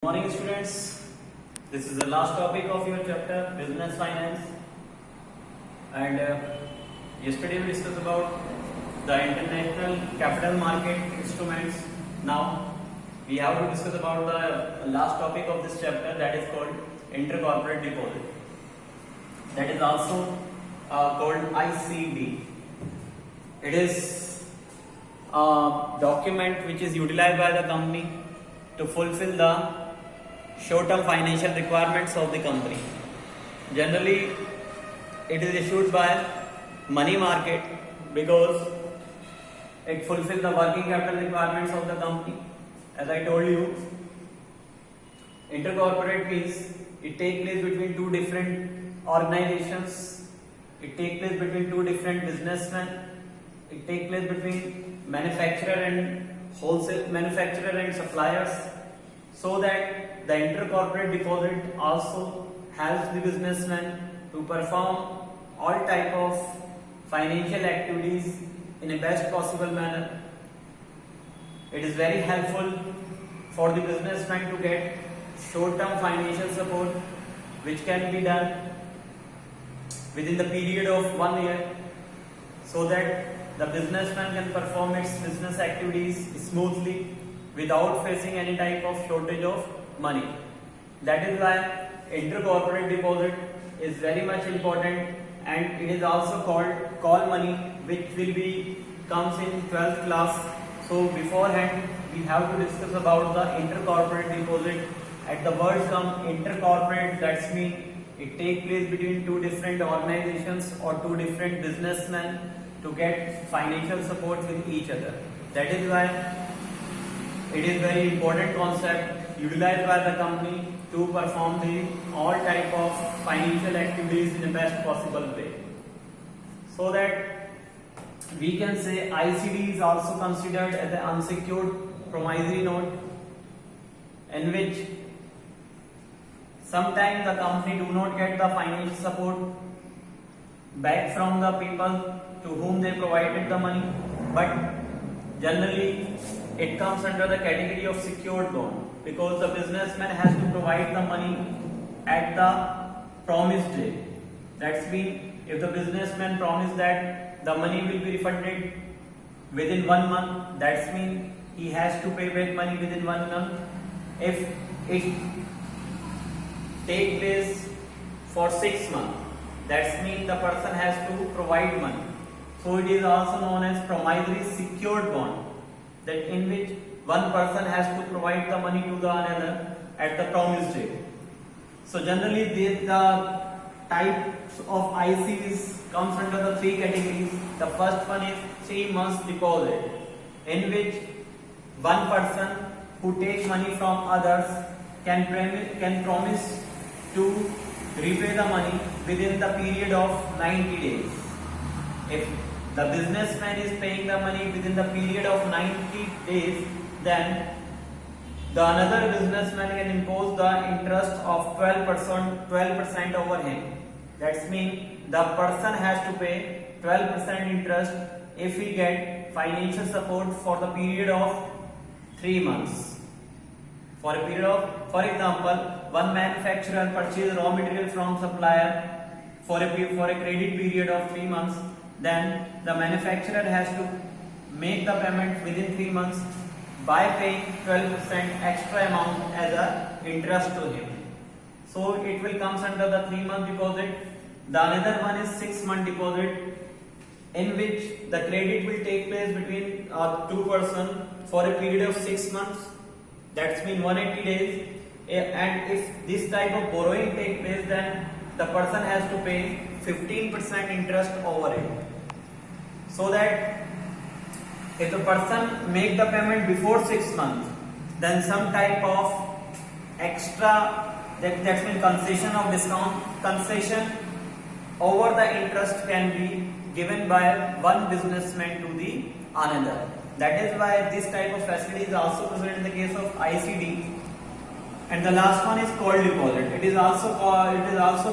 Morning students, this is the last topic of your chapter business finance, and yesterday we discussed about the international capital market instruments. Now we have to discuss about the last topic of this chapter, that is called intercorporate deposit, that is also called ICD. It is a document which is utilized by the company to fulfill the short-term financial requirements of the company. Generally, it is issued by money market because it fulfills the working capital requirements of the company. As I told you, intercorporate means it takes place between two different organizations, it takes place between two different businessmen, it takes place between manufacturer and wholesale manufacturer and suppliers, so that the intercorporate deposit also helps the businessman to perform all type of financial activities in a best possible manner. It is very helpful for the businessman to get short-term financial support which can be done within the period of 1 year, so that the businessman can perform its business activities smoothly without facing any type of shortage of money. That is why intercorporate deposit is very much important, and it is also called call money, which will be comes in 12th class. So beforehand we have to discuss about the intercorporate deposit. At the word come intercorporate, that's mean it takes place between two different organizations or two different businessmen to get financial support with each other. That is why it is very important concept utilized by the company to perform the all type of financial activities in the best possible way. So that we can say ICD is also considered as an unsecured promissory note, in which sometimes the company do not get the financial support back from the people to whom they provided the money, but generally it comes under the category of secured bond, because the businessman has to provide the money at the promised date. That's mean if the businessman promised that the money will be refunded within 1 month, that's mean he has to pay back money within 1 month. If it take place for 6 months, that's mean the person has to provide money. So it is also known as promissory secured bond, that in which one person has to provide the money to the another at the promised date. So generally the types of ICs comes under the three categories. The first one is 3 months deposit, in which one person who takes money from others can promise to repay the money within the period of 90 days. If the businessman is paying the money within the period of 90 days, then the another businessman can impose the interest of 12% over him. That means the person has to pay 12% interest if he get financial support for the period of 3 months. For a period of, for example, one manufacturer purchases raw material from supplier for a credit period of 3 months, then the manufacturer has to make the payment within 3 months by paying 12% extra amount as a interest to him. So it will comes under the 3-month deposit. The another one is 6-month deposit, in which the credit will take place between two person for a period of 6 months. That's mean 180 days. And if this type of borrowing take place, then the person has to pay 15% interest over it. So that if the person make the payment before 6 months, then some type of extra, that means concession of discount, concession over the interest can be given by one businessman to the another. That is why this type of facility is also present in the case of ICD. And the last one is call deposit. It is also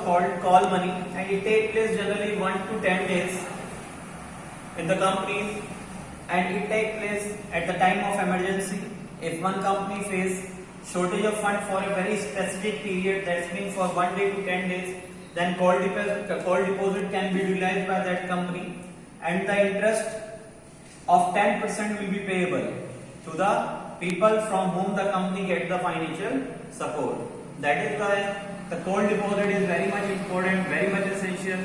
called call money, and it takes place generally 1 to 10 days in the companies, and it takes place at the time of emergency. If one company face shortage of fund for a very specific period, that's mean for 1 day to 10 days, then call deposit can be utilized by that company, and the interest of 10% will be payable to the people from whom the company get the financial support. That is why the call deposit is very much important, very much essential,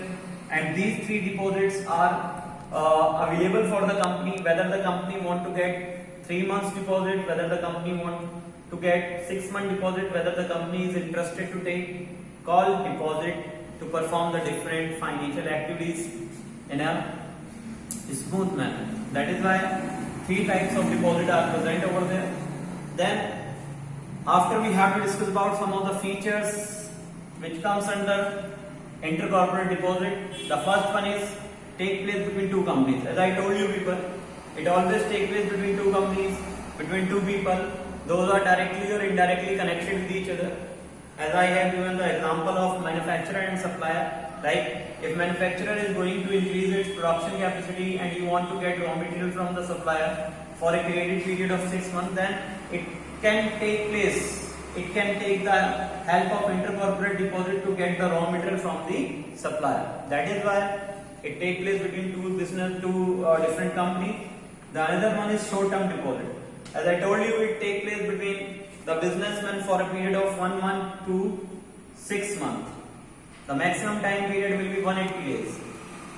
and these three deposits are available for the company, whether the company want to get 3 months deposit, whether the company want to get 6 month deposit, whether the company is interested to take call deposit to perform the different financial activities in a smooth manner. That is why three types of deposit are present over there. Then after we have to discuss about some of the features which comes under intercorporate deposit. The first one is take place between two companies. As I told you people, it always takes place between two companies, between two people. Those are directly or indirectly connected with each other. As I have given the example of manufacturer and supplier, like if manufacturer is going to increase its production capacity and you want to get raw material from the supplier for a period of 6 months, then it can take place. It can take the help of intercorporate deposit to get the raw material from the supplier. That is why it takes place between two different companies. The another one is short-term deposit. As I told you, it takes place between the businessman for a period of 1 month to 6 months. The maximum time period will be 180 days,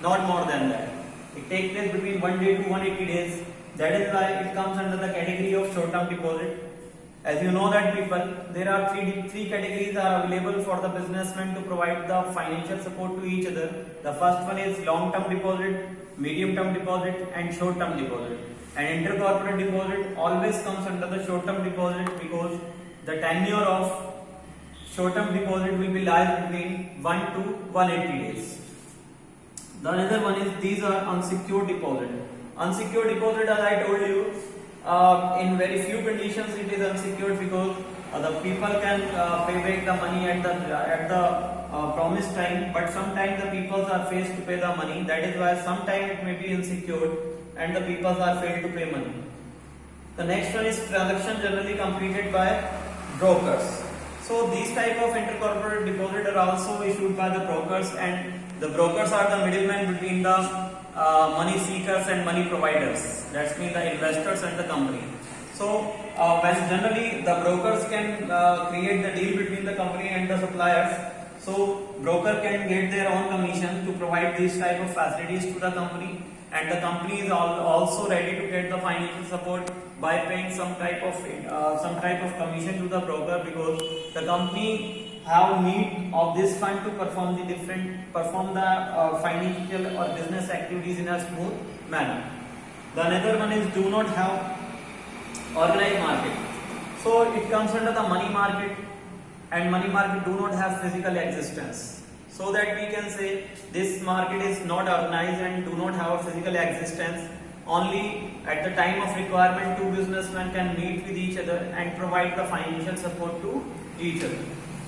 not more than that. It takes place between 1 day to 180 days. That is why it comes under the category of short-term deposit. As you know that people, there are three categories are available for the businessman to provide the financial support to each other. The first one is long-term deposit, medium-term deposit, and short-term deposit. And intercorporate deposit always comes under the short-term deposit because the tenure of short-term deposit will be lies between 1 to 180 days. The another one is these are unsecured deposit. Unsecured deposit, as I told you, in very few conditions it is unsecured because the people can pay back the money at the promised time, but sometimes the people are faced to pay the money. That is why sometimes it may be unsecured and the people are failed to pay money. The next one is transaction generally completed by brokers. So these type of intercorporate deposit are also issued by the brokers, and the brokers are the middlemen between the money seekers and money providers. That's mean the investors and the company. So when generally the brokers can create the deal between the company and the suppliers, so broker can get their own commission to provide these type of facilities to the company, and the company is also ready to get the financial support by paying some type of commission to the broker, because the company have need of this fund to perform the financial or business activities in a smooth manner. The another one is do not have organized market. So it comes under the money market, and money market do not have physical existence. So that we can say this market is not organized and do not have a physical existence. Only at the time of requirement, two businessmen can meet with each other and provide the financial support to each other.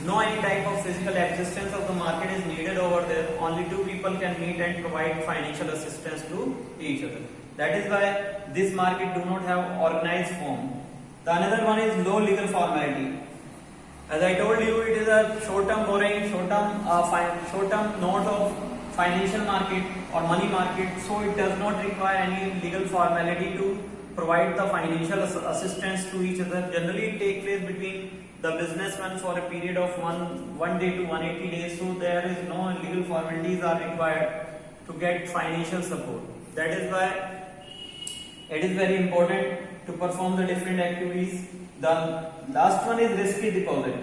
No any type of physical existence of the market is needed over there. Only two people can meet and provide financial assistance to each other. That is why this market do not have organized form. The another one is low legal formality. As I told you, it is a short-term borrowing, short-term note of financial market or money market. So it does not require any legal formality to provide the financial assistance to each other. Generally, it takes place between the businessman for a period of one day to 180 days. So there is no legal formalities are required to get financial support. That is why it is very important to perform the different activities. The last one is risky deposit.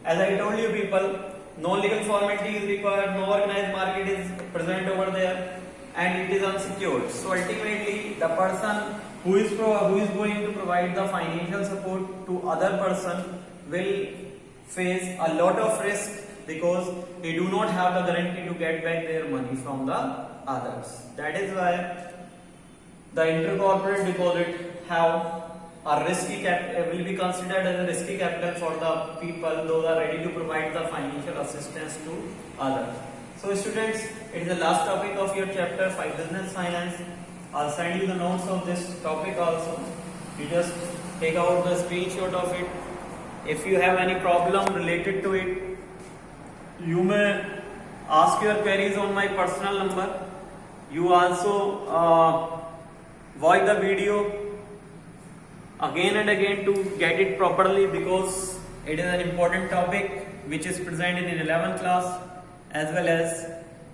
As I told you people, no legal formality is required, no organized market is present over there, and it is unsecured. So ultimately, the person who is going to provide the financial support to other person will face a lot of risk, because he do not have the guarantee to get back their money from the others. That is why the intercorporate deposit have a will be considered as a risky capital for the people those are ready to provide the financial assistance to others. So students, it is the last topic of your chapter 5 business finance. I'll send you the notes of this topic also. You just take out the screenshot of it If you have any problem related to it, you may ask your queries on my personal number. You also watch the video again and again to get it properly, because it is an important topic which is present in 11th class as well as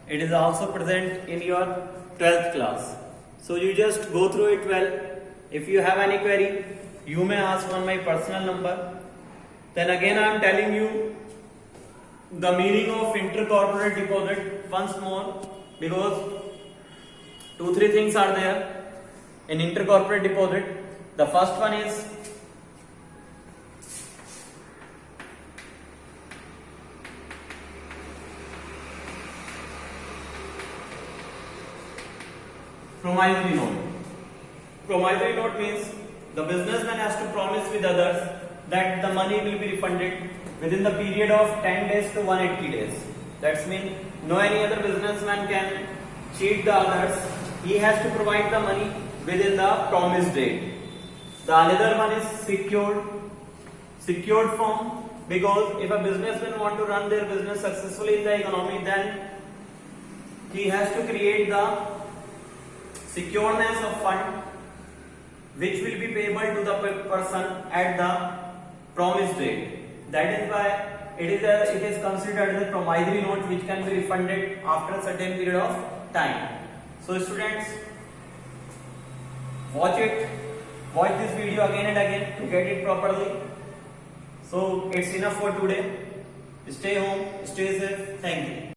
it is also present in your 12th class. So you just go through it well. If you have any query, you may ask on my personal number. Then again I am telling you the meaning of intercorporate deposit once more, because 2-3 things are there in intercorporate deposit. The first one is promissory note. Promissory note means the businessman has to promise with others that the money will be refunded within the period of 10 days to 180 days. That's mean no any other businessman can cheat the others. He has to provide the money within the promised date. The another one is secured form, because if a businessman want to run their business successfully in the economy, then he has to create the secureness of fund which will be payable to the person at the promised date. That is why it is considered as a promissory note which can be refunded after a certain period of time. So students, watch this video again and again to get it properly. So it's enough for today. Stay home, stay safe. Thank you.